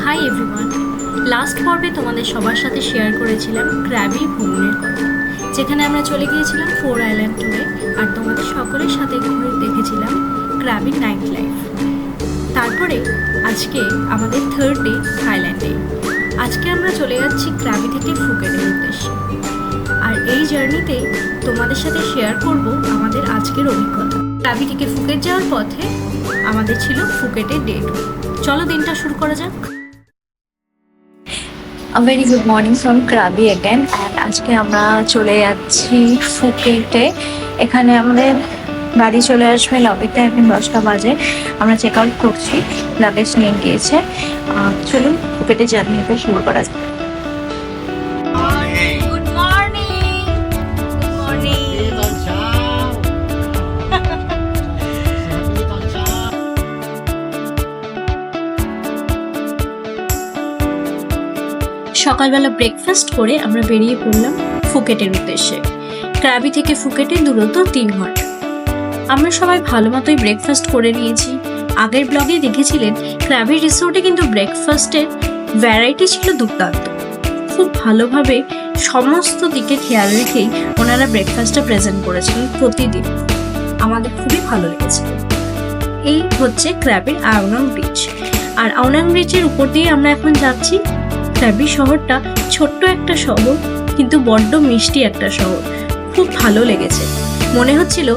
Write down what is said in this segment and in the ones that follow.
Hi everyone, last পর্বে তোমাদের সবার সাথে শেয়ার করেছিলাম ক্র্যাবি ভ্রমণের কথা, যেখানে আমরা চলে গিয়েছিলাম 4 আইল্যান্ড ট্যুরে আর তোমাদের সকলের সাথে ঘুরে দেখেছিলাম ক্র্যাবির নাইট লাইফ। তারপরে আজকে আমাদের থার্ড ডে থাইল্যান্ডে। আজকে আমরা চলে যাচ্ছি ক্র্যাবি থেকে ফুকেটের উদ্দেশ্যে, আর এই জার্নিতে তোমাদের সাথে শেয়ার করব আমাদের আজকের অভিজ্ঞতা। ক্র্যাবি থেকে ফুকেট যাওয়ার পথে আমাদের ছিল ফুকেটের ডে ট্যুর। চলো দিনটা শুরু করা যাক। A very good morning from Krabi again, and আজকে আমরা চলে যাচ্ছি ফুকেটে। এখানে আমাদের গাড়ি চলে আসবে লবিতে, এখন 10টা বাজে। আমরা চেক আউট করছি, লাগেজ নিয়ে গিয়েছে। চলুন ফুকেটে জার্নিটা শুরু করা যাক। Good morning. Good morning. সকালবেলা ব্রেকফাস্ট করে আমরা বেরিয়ে পড়লাম ফুকেটের উদ্দেশ্যে। ক্র্যাবি থেকে ফুকেটের দূরত্ব 3 ঘন্টা। আমরা সবাই ভালো মতোই ব্রেকফাস্ট করে নিয়েছি। আগের ব্লগে দেখেছিলেন ক্র্যাবি রিসোর্টে কিন্তু ব্রেকফাস্টের ভ্যারাইটি ছিল দুর্দান্ত। খুব ভালোভাবে সমস্ত দিকে খেয়াল রেখেই ওনারা ব্রেকফাস্টটা প্রেজেন্ট করেছিলেন প্রতিদিন। আমাদের খুবই ভালো লেগেছিল। এই হচ্ছে ক্র্যাবির আওনাং ব্রিজ, আর আওনাং ব্রিজের উপর দিয়ে আমরা এখন যাচ্ছি। ক্র্যাবি শহরটা ছোট্ট একটা শহর, কিন্তু বড্ড মিষ্টি একটা শহর। খুব ভালো লেগেছে। মনে হচ্ছিল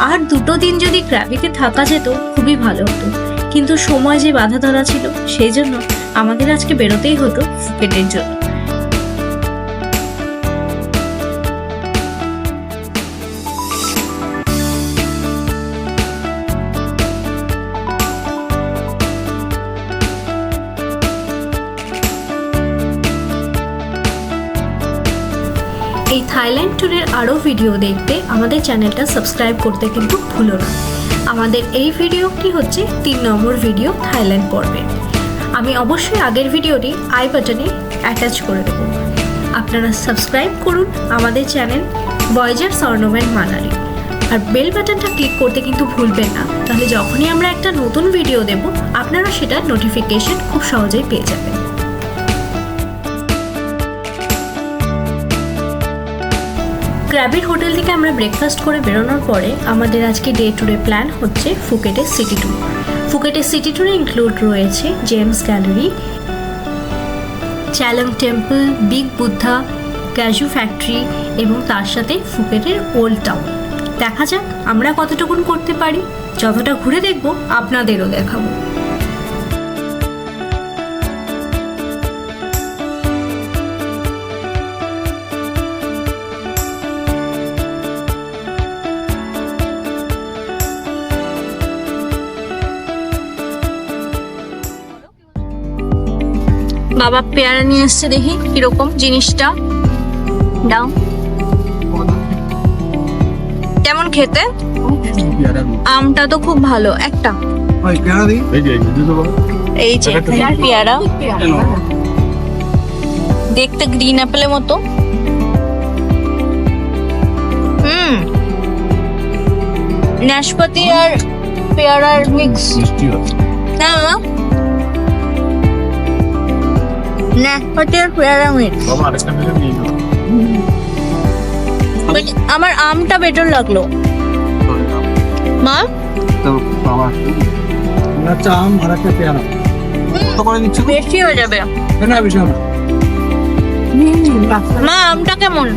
আর 2 দিন যদি ক্র্যাবিতে থাকা যেত খুবই ভালো হতো, কিন্তু সময় যে বাধা ধরা ছিল, সেই জন্য আমাদের আজকে বেরোতেই হতো ফুকেটের জন্য। এই থাইল্যান্ড ট্যুরের আরও ভিডিও দেখতে আমাদের চ্যানেলটা সাবস্ক্রাইব করতে কিন্তু ভুলো না। আমাদের এই ভিডিওটি হচ্ছে 3 নম্বর ভিডিও থাইল্যান্ড পর্বে। আমি অবশ্যই আগের ভিডিওটি আই বাটনে অ্যাটাচ করে দেবো। আপনারা সাবস্ক্রাইব করুন আমাদের চ্যানেল ভয়েজার স্বর্ণম্যান মানালি, আর বেল বাটনটা ক্লিক করতে কিন্তু ভুলবেন না। তাহলে যখনই আমরা একটা নতুন ভিডিও দেব, আপনারা সেটার নোটিফিকেশন খুব সহজেই পেয়ে যাবেন। ক্র্যাবির হোটেল থেকে আমরা ব্রেকফাস্ট করে বেরোনোর পরে আমাদের আজকে ডে ট্যুরে প্ল্যান হচ্ছে ফুকেটের সিটি ট্যুর। ফুকেটের সিটি ট্যুরে ইনক্লুড রয়েছে gems gallery, Chalong temple, big Buddha, cashew factory এবং তার সাথে ফুকেটের ওল্ড টাউন। দেখা যাক আমরা কতটুকুন করতে পারি। যতটা ঘুরে দেখব আপনাদেরও দেখাবো। বাবা পেয়ারা নিয়ে এসছে, দেখি কিরকম জিনিসটা। দাও, কেমন খেতে? আমটা তো খুব ভালো। একটা এই যে পেয়ারা, দেখতে গ্রিন অ্যাপেলের মতো। নাশপাতি আর পেয়ারার মিক্স। না নাশপাতি আর পেয়ারা মিক্স। আমার আমটা বেটার লাগলো। মা আম আর একটা পেয়ারা বেশি হয়ে যাবে। মা আমটা কেমন?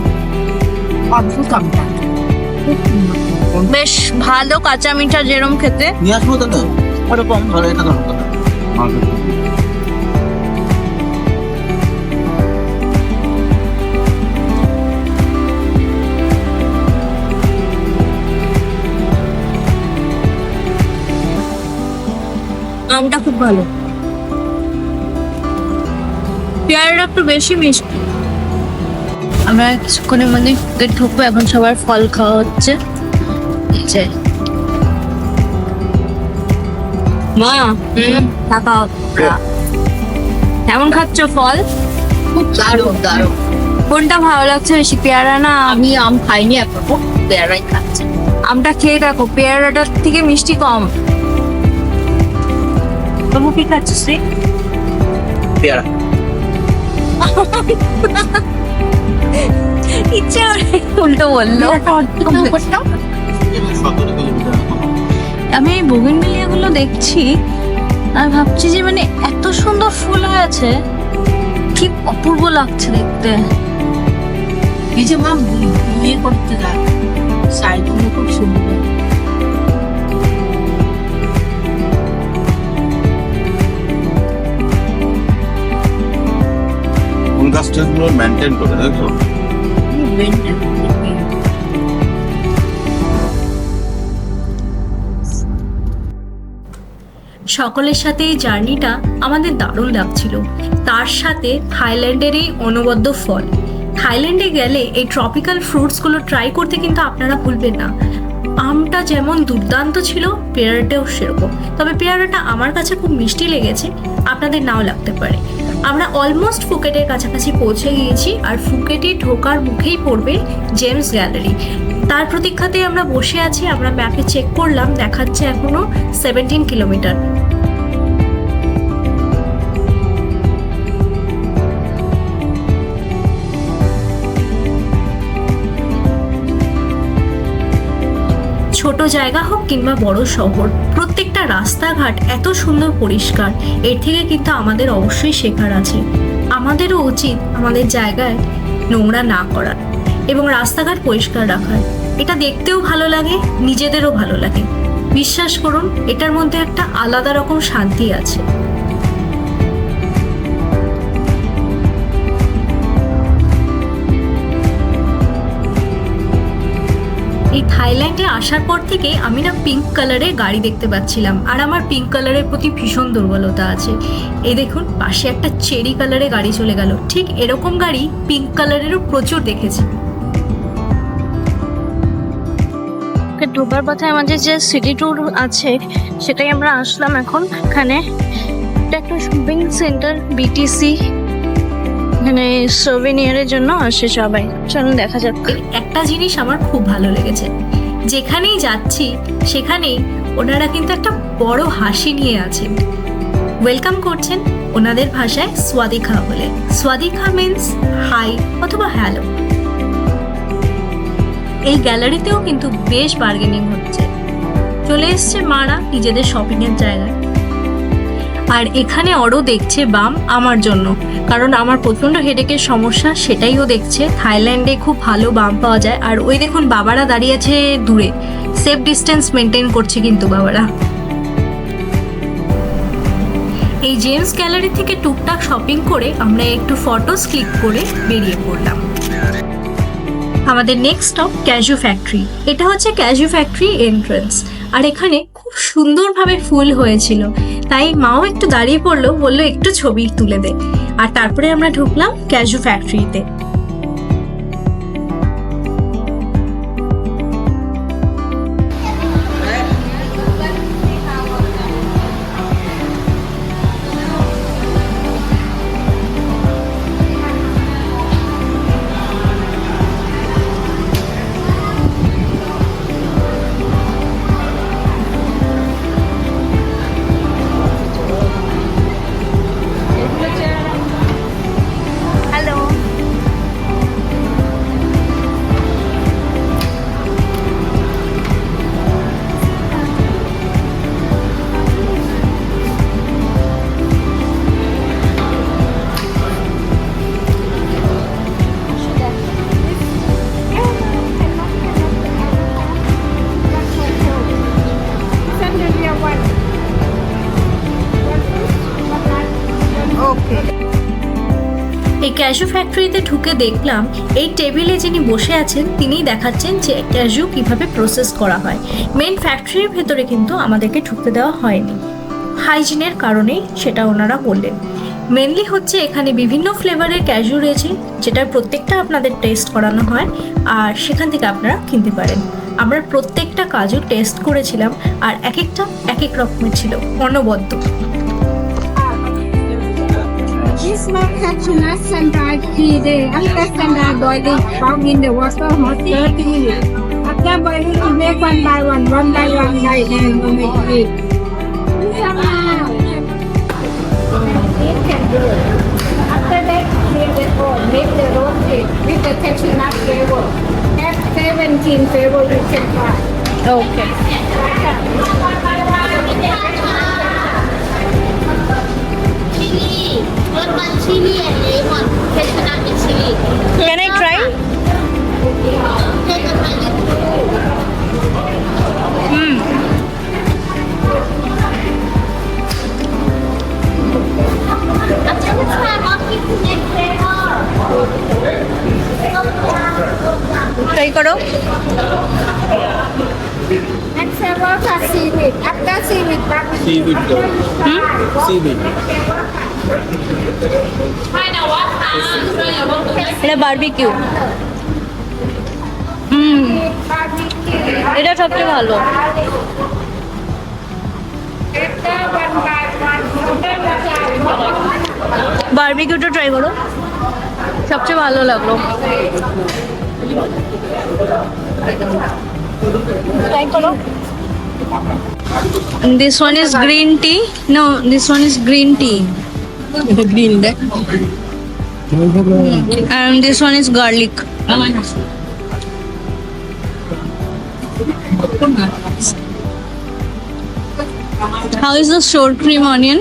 বেশ ভালো, কাঁচা মিঠা যেরকম খেতে ওরকম। আমটা খুব ভালো, পেয়ারাটা একটু বেশি মিষ্টি। আমরা কিছুক্ষণের মধ্যে ফুকেট ঢুকবো। এখন সবার ফল খাওয়া হচ্ছে। মা খাও, কেমন খাচ্ছ ফল? খুব দারুণ দারুণ। কোনটা ভালো লাগছে বেশি, পেয়ারা না? আমি আম খাইনি এখনো, পেয়ারাই খাচ্ছি। আমটা খেয়ে দেখো, পেয়ারাটার থেকে মিষ্টি কম। বাবু কি খাচ্ছিস রে? পেয়ারা। ইচ্ছে উল্টো বললো। আমি এই বোগেনভিলিয়া গুলো দেখছি আর ভাবছি যে মানে এত সুন্দর ফুল হয়েছে, কি অপূর্ব লাগছে দেখতে। এই যে মা বিয়ে করতে যায় শাড়িগুলো খুব সুন্দর। ফুল গাছগুলো মেনটেন করে দেখো। সকলের সাথে এই জার্নিটা আমাদের দারুণ লাগছিল। তার সাথে থাইল্যান্ডের এই অনবদ্য ফল। থাইল্যান্ডে গেলে এই ট্রপিক্যাল ফ্রুটসগুলো ট্রাই করতে কিন্তু আপনারা ভুলবেন না। আমটা যেমন দুর্দান্ত ছিল, পেয়ারাটাও সেরকম। তবে পেয়ারাটা আমার কাছে খুব মিষ্টি লেগেছে, আপনাদের নাও লাগতে পারে। আমরা অলমোস্ট ফুকেটের কাছাকাছি পৌঁছে গিয়েছি, আর ফুকেটে ঢোকার মুখেই পড়বে জেমস গ্যালারি। তার প্রতীক্ষাতে আমরা বসে আছি। আমরা ম্যাপে চেক করলাম, দেখাচ্ছে এখনো 17 কিলোমিটার। ছোট জায়গা হোক কিংবা বড় শহর, প্রত্যেকটা রাস্তাঘাট এত সুন্দর পরিষ্কার। এর থেকে কিন্তু আমাদের অবশ্যই শেখার আছে। আমাদেরও উচিত আমাদের জায়গায় নোংরা না করার এবং রাস্তাঘাট পরিষ্কার রাখার। এটা দেখতেও ভালো লাগে, নিজেদেরও ভালো লাগে। বিশ্বাস করুন, এটার মধ্যে একটা আলাদা রকম শান্তি আছে। এই থাইল্যান্ডে আসার পর থেকে আমি না পিঙ্ক কালারের গাড়ি দেখতে পাচ্ছিলাম, আর আমার পিঙ্ক কালারের প্রতি ভীষণ দুর্বলতা আছে। এই দেখুন, পাশে একটা চেরি কালারের গাড়ি চলে গেল। ঠিক এরকম গাড়ি পিঙ্ক কালারেরও প্রচুর দেখেছি। ঢোকার পথে আমাদের যে সিটি ট্যুর আছে সেটাই আমরা আসলাম এখন। এখানে এটা একটা শপিং সেন্টার, বিটিসি। এখানে সোভেনিয়ারের জন্য আসে সবাই। চলুন দেখা যাক। একটা জিনিস আমার খুব ভালো লেগেছে, যেখানেই যাচ্ছি সেখানেই ওনারা কিন্তু একটা বড় হাসি নিয়ে আছেন। ওয়েলকাম করছেন ওনাদের ভাষায় স্বাদিখা বলে। স্বাদিখা মিন্স হাই অথবা হ্যালো। এই গ্যালারিতেও কিন্তু বেশ বার্গেনিং হচ্ছে। চলে এসছে মারা নিজেদের শপিং এর জায়গায়। আর এখানে অরও দেখছে বাম আমার জন্য, কারণ আমার প্রচন্ড হেডেকের সমস্যা, সেটাই ও দেখছে। থাইল্যান্ডে খুব ভালো বাম পাওয়া যায়। আর ওই দেখুন বাবারা দাঁড়িয়ে আছে দূরে, সেফ ডিস্টেন্স মেনটেন করছে কিন্তু বাবারা। এই জেমস গ্যালারি থেকে টুকটাক শপিং করে আমরা একটু ফটোস ক্লিক করে বেরিয়ে পড়লাম। আমাদের নেক্সট স্টপ ক্যাজু ফ্যাক্টরি। এটা হচ্ছে ক্যাজু ফ্যাক্টরি এন্ট্রান্স। আর এখানে খুব সুন্দরভাবে ফুল হয়েছিল, তাই মাও একটু দাঁড়িয়ে পড়লো, বললো একটু ছবি তুলে দে। আর তারপরে আমরা ঢুকলাম ক্যাজু ফ্যাক্টরিতে। এই ক্যাজু ফ্যাক্টরিতে ঢুকে দেখলাম এই টেবিলে যিনি বসে আছেন তিনিই দেখাচ্ছেন যে ক্যাজু কিভাবে প্রসেস করা হয়। মেন ফ্যাক্টরির ভেতরে কিন্তু আমাদেরকে ঢুকতে দেওয়া হয়নি, হাইজিনের কারণেই সেটা ওনারা বললেন। মেনলি হচ্ছে এখানে বিভিন্ন ফ্লেভারের ক্যাজু রয়েছে, যেটার প্রত্যেকটা আপনাদের টেস্ট করানো হয় আর সেখান থেকে আপনারা কিনতে পারেন। আমরা প্রত্যেকটা কাজু টেস্ট করেছিলাম আর এক একটা এক এক রকমের ছিল, অনবদ্য। This one catch nuts and dried tea day. After standard boiling, boil in the water hot 30 minutes. After boiling, you make one by one like and you make it. it with the cashew nut flavor. Have 17 flavor you can try. Okay chili, lemon chili and lemon, coconut and chili. Can I try Take a tiny After the time, I'll keep the next flavor. Try করো Next flavor is seaweed. After seaweed, barbecue. Seaweed. Seaweed. এটা barbecue এটা সবচেয়ে ভালো বারবিকিউটা try করো সবচেয়ে ভালো লাগলো try করো This one is green tea. No, this one is green tea. এটা গ্রিন দেখ And this one is garlic. How is the sour cream onion?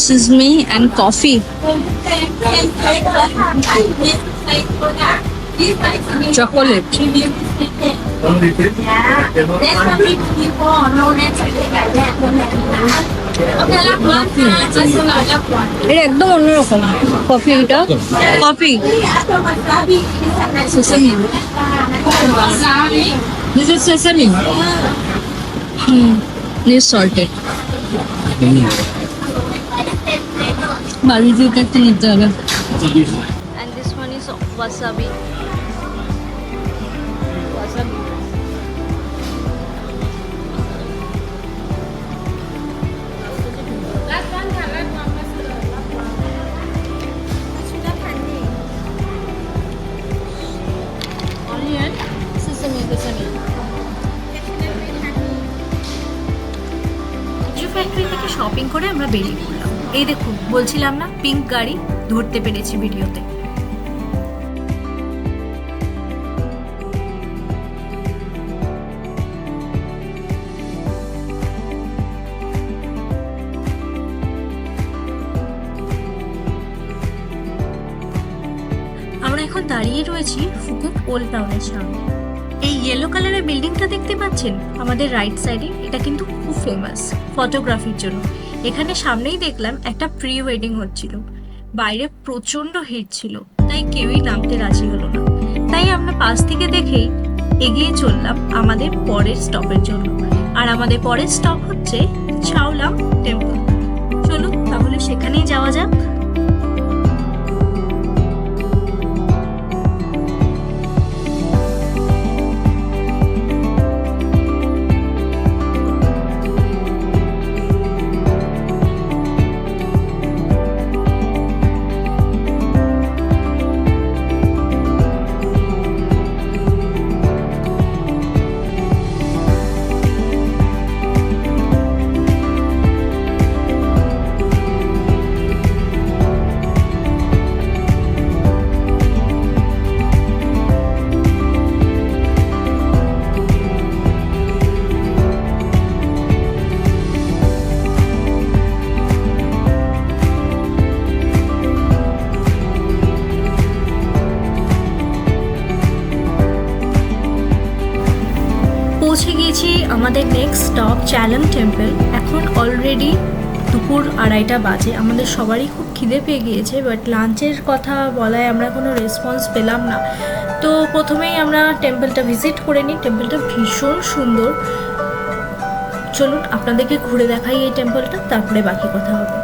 Sesame and coffee. Chocolate এটা একদম অন্যরকম কফি এটা coffee sesame this is sesame this salted বাড়িতে একটা নিতে হবে and this one is wasabi onion sesame Jio factory থেকে shopping করে আমরা বেরিয়ে পড়লাম। এই দেখুন বলছিলাম না পিঙ্ক গাড়ি ধরতে পেরেছি ভিডিওতে। আমরা এখন দাঁড়িয়ে রয়েছি ফুকেট ওল্ড টাউনের সামনে। এই ইয়েলো কালারের বিল্ডিংটা দেখতে পাচ্ছেন আমাদের রাইট সাইডে, এটা কিন্তু খুব ফেমাস ফটোগ্রাফির জন্য। এখানে সামনেই দেখলাম একটা প্রি ওয়েডিং হচ্ছিল, বাইরে প্রচন্ড হিট ছিল, তাই কেউই নামতে রাজি হলো না। তাই আমরা পাশ থেকে দেখেই এগিয়ে চললাম আমাদের পরের স্টপের জন্য। আর আমাদের পরের স্টপ হচ্ছে ছাওলাম টেম্পল। চলুন তাহলে সেখানেই যাওয়া যাক। পৌঁছে গিয়েছি আমাদের নেক্সট স্টপ চ্যালম টেম্পল। এখন অলরেডি দুপুর 2:30 বাজে। আমাদের সবারই খুব খিদে পেয়ে গিয়েছে, বাট লাঞ্চের কথা বলায় আমরা কোনো রেসপন্স পেলাম না। তো প্রথমেই আমরা টেম্পলটা ভিজিট করে নিই। টেম্পলটা ভীষণ সুন্দর। চলুন আপনাদেরকে ঘুরে দেখাই এই টেম্পলটা, তারপরে বাকি কথা হবে।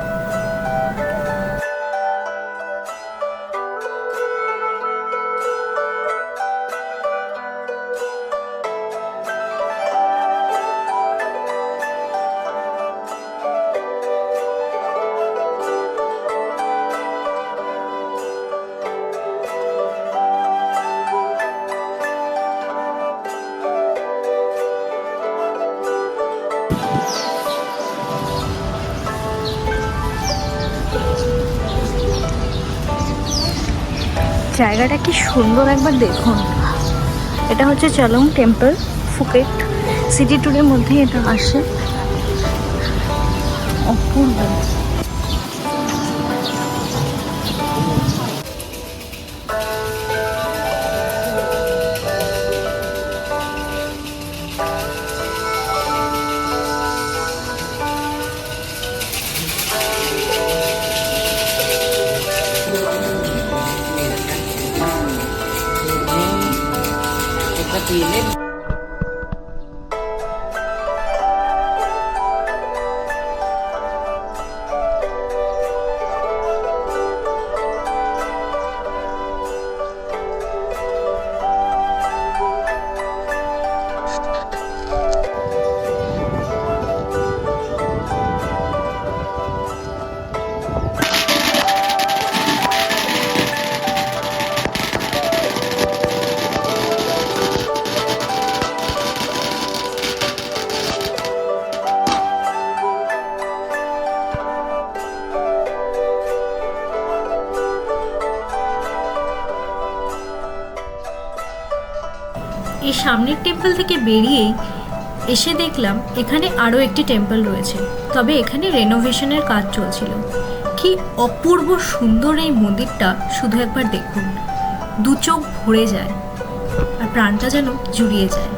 জায়গাটা কি সুন্দর একবার দেখুন। এটা হচ্ছে চলং টেম্পল, ফুকেট সিটি ট্যুরের মধ্যে এটা আসে। অপূর্ব। এই সামনের টেম্পল থেকে বেরিয়েই এসে দেখলাম এখানে আরও একটি টেম্পল রয়েছে, তবে এখানে রেনোভেশনের কাজ চলছিল। কি অপূর্ব সুন্দর এই মন্দিরটা, শুধু একবার দেখুন, দু চোখ ভরে যায় আর প্রাণটা যেন জুড়িয়ে যায়।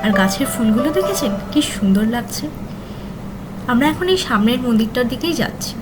আর গাছের ফুলগুলো দেখেছেন কি সুন্দর লাগছে। আমরা এখন এই সামনের মন্দিরটার দিকেই যাচ্ছি।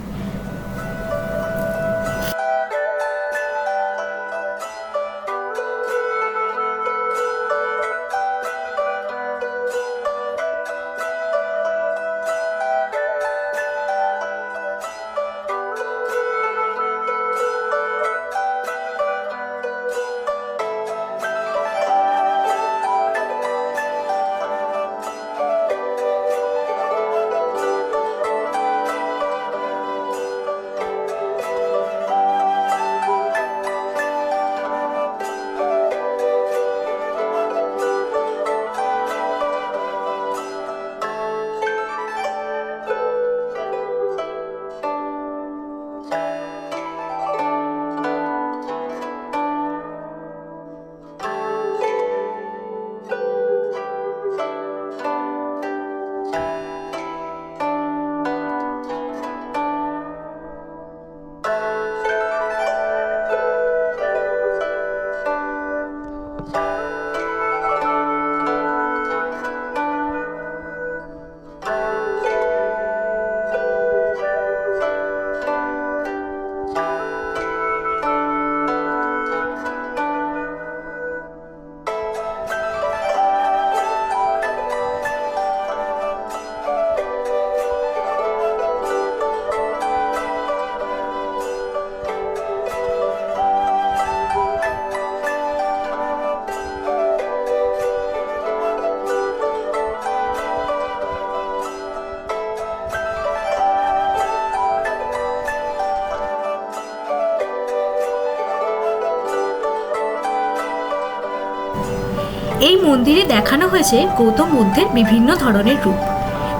এই মন্দিরে দেখানো হয়েছে গৌতম বুদ্ধের বিভিন্ন ধরনের রূপ।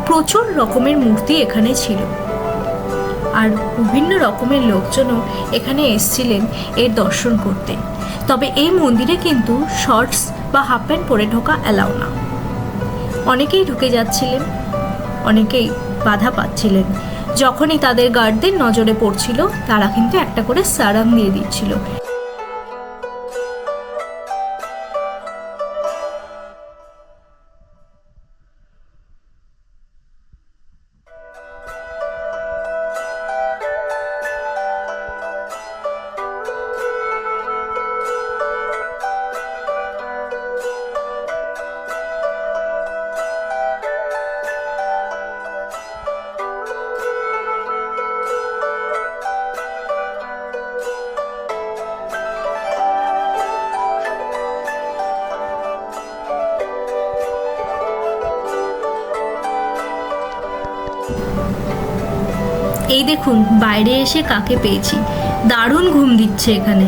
প্রচুর রকমের মূর্তি এখানে ছিল, আর বিভিন্ন রকমের লোকজনও এখানে এসেছিলেন এর দর্শন করতে। তবে এই মন্দিরে কিন্তু শর্টস বা হাফ প্যান্ট পরে ঢোকা অ্যালাউ না। অনেকেই ঢুকে যাচ্ছিলেন, অনেকেই বাধা পাচ্ছিলেন। যখনই তাদের গার্ডদের নজরে পড়ছিল, তারা কিন্তু একটা করে সারাং দিয়ে দিচ্ছিল। এই দেখুন বাইরে এসে কাকে পেয়েছি, দারুণ ঘুম দিচ্ছে এখানে।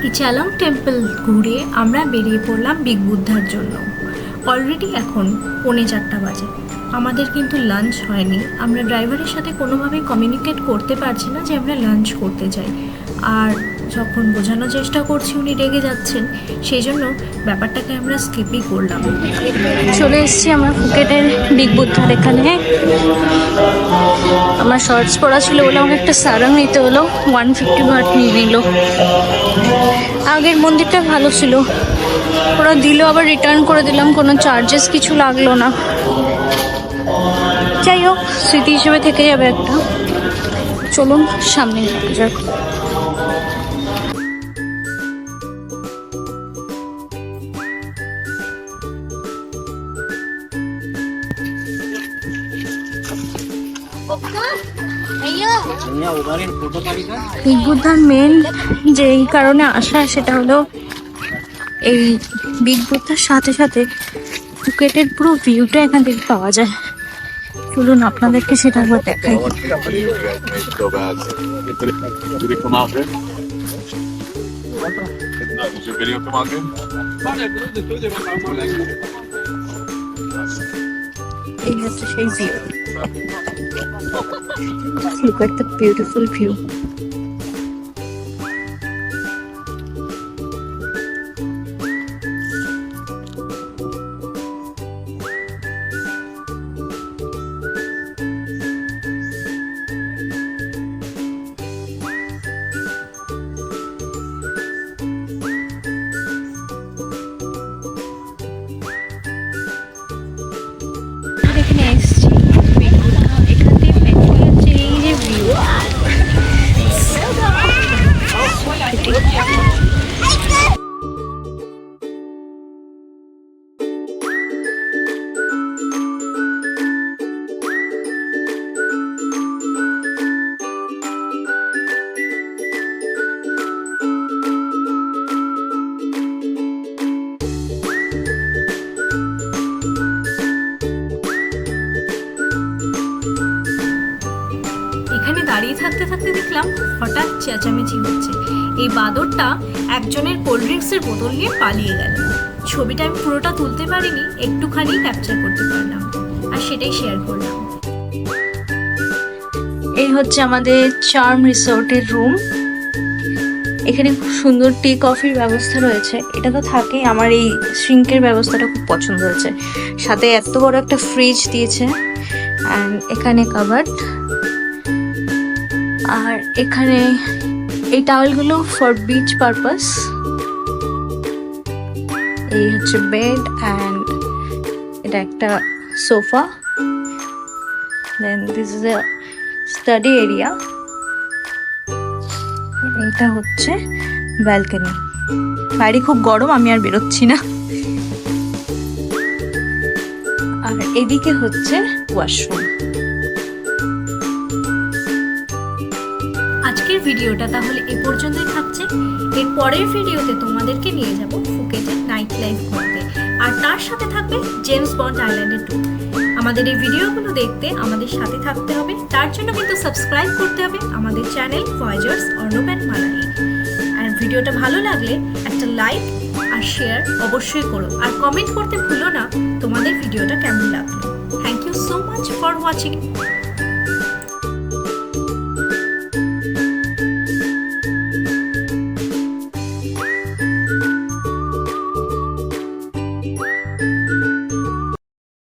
এই চালং টেম্পল ঘুরে আমরা বেরিয়ে পড়লাম বিগ বুদ্ধার জন্য। অলরেডি এখন 4:45 বাজে। আমাদের কিন্তু লাঞ্চ হয়নি। আমরা ড্রাইভারের সাথে কোনোভাবেই কমিউনিকেট করতে পারছি না যে আমরা লাঞ্চ করতে চাই। আর যখন বোঝানোর চেষ্টা করছি উনি রেগে যাচ্ছেন, সেই জন্য ব্যাপারটাকে আমরা স্কিপই করলাম। চলে এসেছি আমরা ফুকেটের বিগ বুদ্ধার এখানে। আমার শর্টস পরা ছিল বলে আমাকে একটা সারাং নিতে হলো, 150 বাট নিয়ে নিল। আগের মন্দিরটা ভালো ছিল, ওরা দিল আবার রিটার্ন করে দিলাম, কোনো চার্জেস কিছু লাগলো না। যাই হোক, স্মৃতি হিসেবে থেকে যাবে একটা। চলুন সামনে যাওয়া যাক। বিগ বুদ্ধার মেন যে এই কারণে আসা, সেটা হলো এই বিগ বুদ্ধার সাথে সাথে ফুকেটের পুরো ভিউটা এখান থেকে পাওয়া যায়। চলুন আপনাদেরকে সেটা একবার দেখাই। এই হচ্ছে সেই view. Look at the beautiful view. এখানে এসছি, এখান থেকে মেট্রো হচ্ছে এই যে ভিউ। এখানে দাঁড়িয়ে থাকতে থাকতে দেখলাম হঠাৎ চেঁচামেচি হচ্ছে। এই বাঁদরটা একজনের কোল্ড ড্রিঙ্কসের বোতল নিয়ে পালিয়ে গেল। ছবিটা আমি পুরোটা তুলতে পারিনি, একটুখানি ক্যাপচার করতে পারলাম, আর সেটাই শেয়ার করলাম। এই হচ্ছে আমাদের চার্ম রিসোর্টের রুম। এখানে খুব সুন্দর টি কফির ব্যবস্থা রয়েছে, এটা তো থাকেই। আমার এই সিঙ্কের ব্যবস্থাটা খুব পছন্দ হয়েছে, সাথে এত বড় একটা ফ্রিজ দিয়েছে, অ্যান্ড এখানে কাবার্ড। আর এখানে এই টাওয়েলগুলো ফর বিচ পারপাস। এই হচ্ছে বেড, অ্যান্ড এটা একটা sofa. Then this is a study area. এটা হচ্ছে ব্যালকনি। বাইরে খুব গরম, আমি আর বেরোচ্ছি না। আর এদিকে হচ্ছে ওয়াশরুম। আজকের ভিডিওটা তাহলে এ পর্যন্তই থাকছে। এর পরের ভিডিওতে তোমাদেরকে নিয়ে যাব ফুকেটের নাইট লাইফ ঘুরতে, আর তার সাথে থাকবে জেমস বন্ড আইল্যান্ডের ট্যুর। আমাদের এই ভিডিওগুলো দেখতে আমাদের সাথে থাকতে হবে, তার জন্য কিন্তু সাবস্ক্রাইব করতে হবে আমাদের চ্যানেল ভয়েজার্স অর্ণব অ্যান্ড মালালি। আর ভিডিওটা ভালো লাগলে একটা লাইক আর শেয়ার অবশ্যই করো, আর কমেন্ট করতে ভুলো না তোমাদের ভিডিওটা কেমন লাগলো। Thank you so much for watching.